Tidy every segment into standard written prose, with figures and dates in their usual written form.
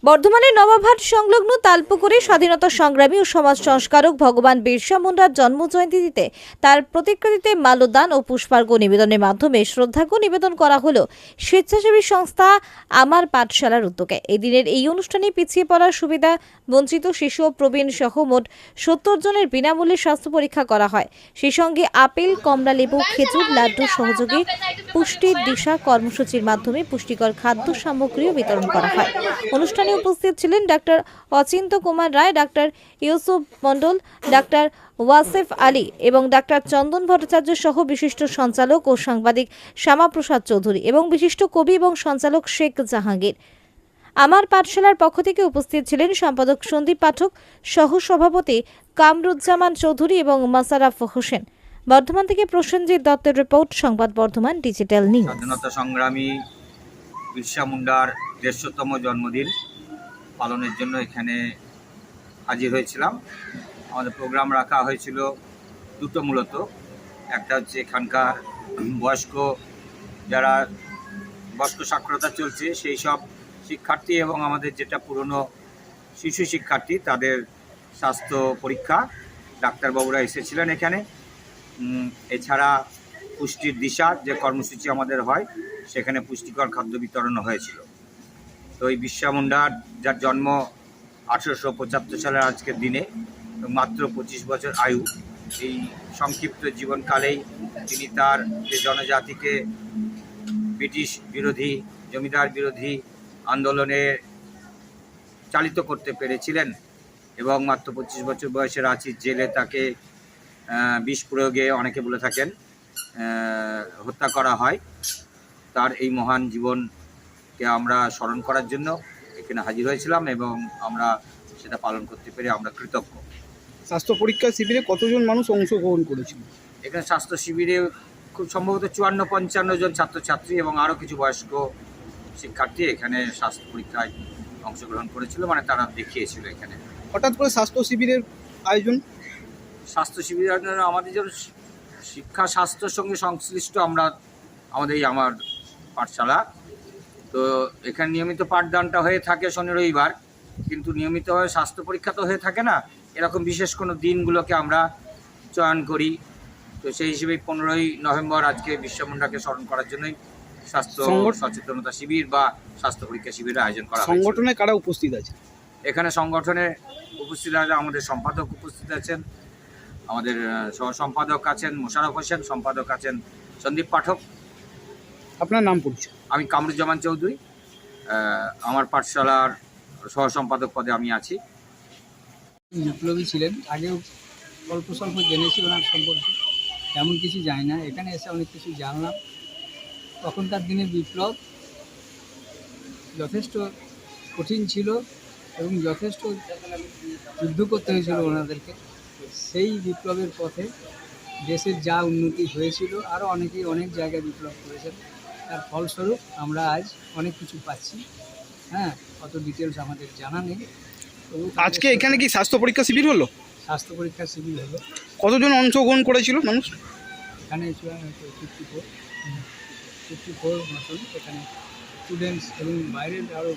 বর্ধমানের নবাবহাট সংলগ্ন তালপুকুরে স্বাধীনতা সংগ্রামী ও সমাজ সংস্কারক ভগবান বিরসা মুন্ডার জন্মজয়ন্তীতে তার প্রতিকৃতিতে মাল্যদান ও পুষ্পার্ঘ নিবেদনের মাধ্যমে শ্রদ্ধার্ঘ্য নিবেদন করা হলো স্বেচ্ছাসেবী সংস্থা আমার পাঠশালার উদ্যোগে। এই দিনের এই অনুষ্ঠানে পিছিয়ে পড়ার সুবিধা বঞ্চিত শিশু ও প্রবীণ সহ মোট 70 জনের বিনামূল্যে স্বাস্থ্য পরীক্ষা করা হয়। সেই সঙ্গে আপেল, কমলা লেবু, খেজুর, লাড্ডু সহযোগে পুষ্টির দিশা কর্মসূচির মাধ্যমে পুষ্টিকর খাদ্য সামগ্রীও বিতরণ করা হয়। অনুষ্ঠানে উপস্থিত ছিলেন ডাক্তার অচিন্ত কুমার রায়, ডাক্তার ইউসুফ মন্ডল, ডাক্তার ওয়াসেফ আলী এবং ডাক্তার চন্দন ভট্টাচার্য সহ বিশিষ্ট সঞ্চালক ও সাংবাদিক শ্যামাপ্রসাদ চৌধুরী এবং বিশিষ্ট কবি এবং সঞ্চালক শেখ জাহাঙ্গীর। আমার পাঠশালার পক্ষ থেকে উপস্থিত ছিলেন সম্পাদক সন্দীপ পাঠক, সহ সভাপতি কামরুজ্জামান চৌধুরী এবং মাসারাফ হোসেন। বর্ধমান থেকে প্রসেনজিৎ দত্তের রিপোর্ট, সংবাদ বর্ধমান ডিজিটাল নিউজ। স্বাধীনতা সংগ্রামী বিরসা মুন্ডার 150তম জন্মদিন পালনের জন্য এখানে হাজির হয়েছিলাম। আমাদের প্রোগ্রাম রাখা হয়েছিল দুটো, মূলত একটা হচ্ছে এখানকার যারা বয়স্ক সাক্ষরতা চলছে সেই সব শিক্ষার্থী এবং আমাদের যেটা পুরনো শিশু শিক্ষার্থী তাদের স্বাস্থ্য পরীক্ষা, ডাক্তারবাবুরা এসেছিলেন এখানে। এছাড়া পুষ্টির দিশা যে কর্মসূচি আমাদের হয় সেখানে পুষ্টিকর খাদ্য বিতরণ হয়েছিল। তো এই বিরসা মুন্ডার যার জন্ম 1875 সালের আজকের দিনে, মাত্র 25 বছর আয়ু, এই সংক্ষিপ্ত জীবনকালেই তিনি তার যে জনজাতিকে ব্রিটিশ বিরোধী, জমিদার বিরোধী আন্দোলনে চালিত করতে পেরেছিলেন এবং মাত্র 25 বছর বয়সে রাঁচির জেলে তাকে বিষ প্রয়োগে, অনেকে বলে থাকেন, হত্যা করা হয়। তার এই মহান জীবনকে আমরা স্মরণ করার জন্য এখানে হাজির হয়েছিলাম এবং আমরা সেটা পালন করতে পেরে আমরা কৃতজ্ঞ। স্বাস্থ্য পরীক্ষা শিবিরে কতজন মানুষ অংশগ্রহণ করেছিল? এখানে স্বাস্থ্য শিবিরে খুব সম্ভবত 54-55 জন ছাত্রছাত্রী এবং আরও কিছু বয়স্ক শিক্ষার্থী এখানে স্বাস্থ্য পরীক্ষায় অংশগ্রহণ করেছিল, মানে তারা দেখিয়েছিল এখানে। হঠাৎ করে স্বাস্থ্য শিবিরের আয়োজন? স্বাস্থ্য শিবিরের আমাদের যেন শিক্ষা স্বাস্থ্যের সঙ্গে সংশ্লিষ্ট আমার পাঠশালা, তো এখানে নিয়মিত পাঠদানটা হয়ে থাকে শনি রবিবার, কিন্তু নিয়মিতভাবে স্বাস্থ্য পরীক্ষা তো হয়ে থাকে না। এরকম বিশেষ কোনো দিনগুলোকে আমরা চয়ন করি। তো সেই হিসেবে 15ই নভেম্বর আজকে বিরসা মুন্ডাকে স্মরণ করার জন্যই স্বাস্থ্য সচেতনতা শিবির বা স্বাস্থ্য পরীক্ষা শিবিরের আয়োজন করা হয়। সংগঠনে কারা উপস্থিত আছে? এখানে সংগঠনে উপস্থিত আছে আমাদের সম্পাদক উপস্থিত আছেন, আমাদের সহ সম্পাদক আছেন মোশাররফ হোসেন, সম্পাদক আছেন সন্দীপ পাঠক। আপনার নাম পরিচয়? আমি কামরুজ্জামান চৌধুরী, আমার পাঠশালার সহ সম্পাদক পদে আমি আছি। বিপ্লবী ছিলেন, আগেও অল্প স্বল্প জেনেছি ওনার সম্পর্কে, তেমন কিছু জানি না। এখানে এসে অনেক কিছু জানলাম। তখনকার দিনে বিপ্লব যথেষ্ট কঠিন ছিল এবং যথেষ্ট যুদ্ধ করতে হয়েছিল ওনাদেরকে। সেই বিপ্লবের পথে দেশের যা উন্নতি হয়েছিল, আরও অনেকেই অনেক জায়গায় বিপ্লব করেছেন, তার ফলস্বরূপ আমরা আজ অনেক কিছু পাচ্ছি। হ্যাঁ, অত ডিটেলস আমাদের জানা নেই। আজকে এখানে কি স্বাস্থ্য পরীক্ষা শিবির হলো? স্বাস্থ্য পরীক্ষা শিবির হলো। কতজন অংশগ্রহণ করেছিল মানুষ? এখানে 54 মতন এখানে স্টুডেন্টস এবং বাইরের আরও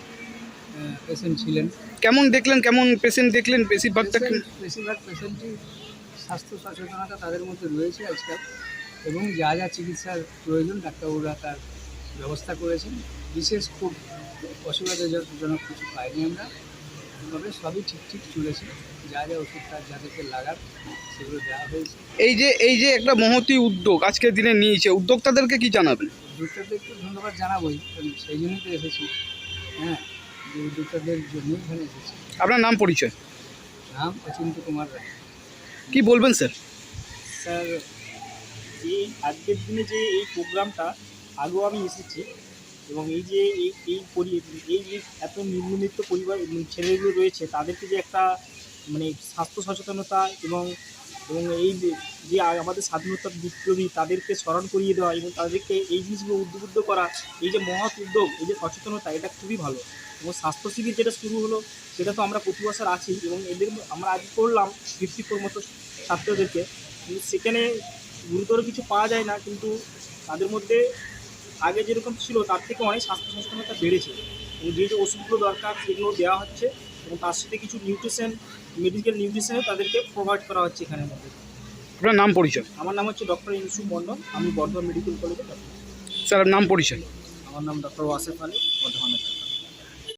পেশেন্ট ছিলেন। কেমন দেখলেন, কেমন পেশেন্ট দেখলেন? বেশিরভাগ পেশেন্টই স্বাস্থ্য সচেতনতা তাদের মধ্যে রয়েছে আজকাল, এবং যা যা চিকিৎসার প্রয়োজন ডাক্তারবাবুরা তার ব্যবস্থা করেছেন। বিশেষ খুব অসুবিধাজনক কিছু পাইনি আমরা, তবে সবই ঠিক চলেছে। যা যা ওষুধটা যাদেরকে লাগার সেগুলো দেওয়া হয়েছে। এই যে একটা মহতী উদ্যোগ আজকের দিনে নিয়েছে, উদ্যোক্তাদেরকে কি জানাবেন? উদ্যোক্তাদেরকে ধন্যবাদ জানাবোই, সেই জন্যই তো এসেছি। হ্যাঁ, যে উদ্যোক্তাদের জন্যই এখানে এসেছি। আপনার নাম পরিচয়? নাম অচিন্ত কুমার রায়। কি বলবেন স্যার? স্যার, এই আজকের দিনে যে এই প্রোগ্রামটা, আগেও আমি এসেছি, এবং এই যে এত নিম্নবিত্ত পরিবার ছেলেগুলো রয়েছে, তাদেরকে যে একটা স্বাস্থ্য সচেতনতা এবং এই যে আমাদের স্বাধীনতার বিপ্লবী তাদেরকে স্মরণ করিয়ে দেওয়া এবং তাদেরকে এই জিনিসগুলো উদ্বুদ্ধ করা, এই যে মহৎ উদ্যোগ, এই যে সচেতনতা, এটা খুবই ভালো। এবং স্বাস্থ্য শিবির যেটা শুরু হলো সেটা তো আমরা প্রতি বছর আছি, এবং এদের আমরা আজ করলাম 54 মতো ছাত্রদেরকে। সেখানে গুরুতর কিছু পাওয়া যায় না, কিন্তু তাদের মধ্যে আগে যেরকম ছিল তার থেকে অনেক স্বাস্থ্য সচেতনতা বেড়েছে। এবং যে যে ওষুধগুলো দরকার সেগুলো দেওয়া হচ্ছে এবং তার সাথে কিছু নিউট্রিশন মেডিকেল নিউট্রিশনও তাদেরকে প্রোভাইড করা হচ্ছে এখানের মধ্যে। আপনার নাম পরিচয়? আমার নাম হচ্ছে ডক্টর ইনসু মন্ডল, আমি বর্ধমান মেডিকেল কলেজে ডাক্তার। স্যার নাম পরিচয়? আমার নাম ডক্টর ওয়াসেফ আলী, বর্ধমানের ডাক্তার।